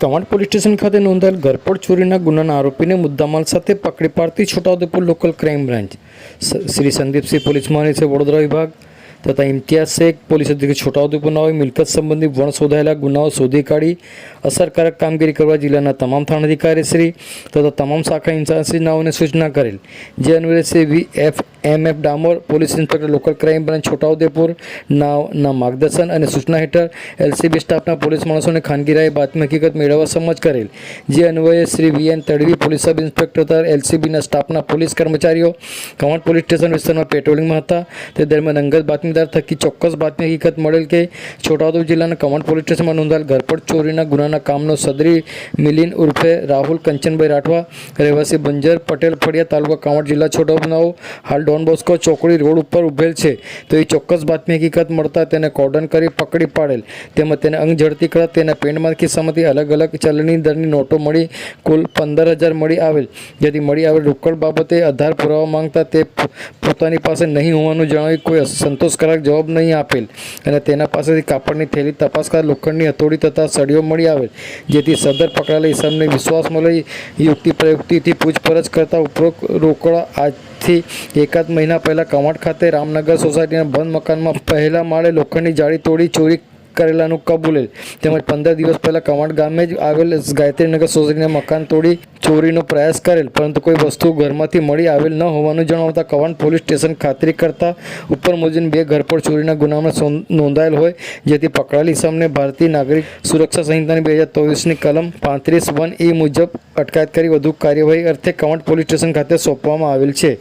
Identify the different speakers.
Speaker 1: Kavant police station ખાતે નોંધાયેલ ઘરફોડ ચોરીના ગુનાના આરોપીને મુદ્દામાલ સાથે પકડી પાડતી Chhotaudepur local crime branch Shri Sandeepsinh police મહાનિરીક્ષક વડોદરા વિભાગ તથા ઇમ્તિયાઝ શેખ પોલીસ અધિક્ષક છોટાઉદેપુરના હોય મિલકત સંબંધી વણ શોધાયેલા ગુનાઓ શોધી કાઢી અસરકારક કામગીરી કરવા જિલ્લાના તમામ થાણાધિકારીશ્રી તથા તમામ શાખા ઇન્ચાર્જશ્રીનાઓને સૂચના કરેલ, જે અન્વયે Shri VFMF Damor police inspector local crime branch Chhota Udepur ના માર્ગદર્શન અને સૂચના હેઠળ LCB સ્ટાફના પોલીસ માણસોને ખાનગી રાહે બાતમી હકીકત મેળવવા સમજ કરેલ, જે અન્વયે Shri VN Tadvi police sub inspector તથા LCBના સ્ટાફના પોલીસ કર્મચારીઓ કવાંટ પોલીસ સ્ટેશન વિસ્તારમાં પેટ્રોલિંગમાં હતા. તે દરમિયાન અંગત બાતમીદાર થકી ચોક્કસ બાતમી હકીકત મળેલ કે છોટાઉદેપુર જિલ્લાના કવાંટ પોલીસ સ્ટેશનમાં નોંધાયેલ ઘરફોડ ચોરીના ગુનાના કામનો સદરી મિલિન ઉર્ફે રાહુલ કંચનભાઈ રાઠવા રહેવાસી બંજર પટેલ ફળિયા તાલુકા કવાંટ જિલ્લા છોટાઉદેપુર હાલ ડોન બોસ્કો ચોકડી રોડ ઉપર ઉભેલ છે. તો એ ચોક્કસ બાતમી હકીકત મળતા તેને કોર્ડન કરી પકડી પાડેલ, તેમજ તેને અંગ ઝડપી કરતા તેના પેન્ટમાંથી ખિસ્સામાંથી અલગ અલગ ચલણી દરની નોટો મળી કુલ 15,000 મળી આવેલ, જેથી મળી આવેલ રોકડ બાબતે આધાર પુરાવા માંગતા તે પોતાની પાસે નહીં હોવાનું જણાવી કોઈ સંતોષકારક જવાબ નહીં આપેલ અને તેના પાસેથી કાપડની થેલી તપાસ કરતા લોખંડની હથોડી તથા સળીઓ મળી આવેલ, જેથી સદર પકડાયેલા ઇસમને વિશ્વાસમાં લઈ યુક્તિ પ્રયુક્તિથી પૂછપરછ કરતા ઉપરોક્ત રોકડા આજથી એકાદ મહિના પહેલાં કવાંટ ખાતે રામનગર સોસાયટીના બંધ મકાનમાં પહેલા માળે લોખંડની જાળી તોડી ચોરી કરેલાનું કબૂલેલ, તેમજ 15 દિવસ પહેલાં કવાંટ ગામે જ આવેલ ગાયત્રીનગર સોસાયટીના મકાન તોડી ચોરીનો પ્રયાસ કરેલ, પરંતુ કોઈ વસ્તુ ઘરમાંથી મળી આવેલ ન હોવાનું જણાવતા કવાંટ પોલીસ સ્ટેશન ખાતરી કરતા ઉપર મુજબ 2 ઘરફોડ ચોરીના ગુનામાં નોંધાયેલ હોય, જેથી પકડાયેલ ઇસમને ભારતીય નાગરિક સુરક્ષા સંહિતાની 2024ની કલમ 35(1)E મુજબ અટકાયત કરી વધુ કાર્યવાહી અર્થે કવાંટ પોલીસ સ્ટેશન ખાતે સોંપવામાં આવેલ છે.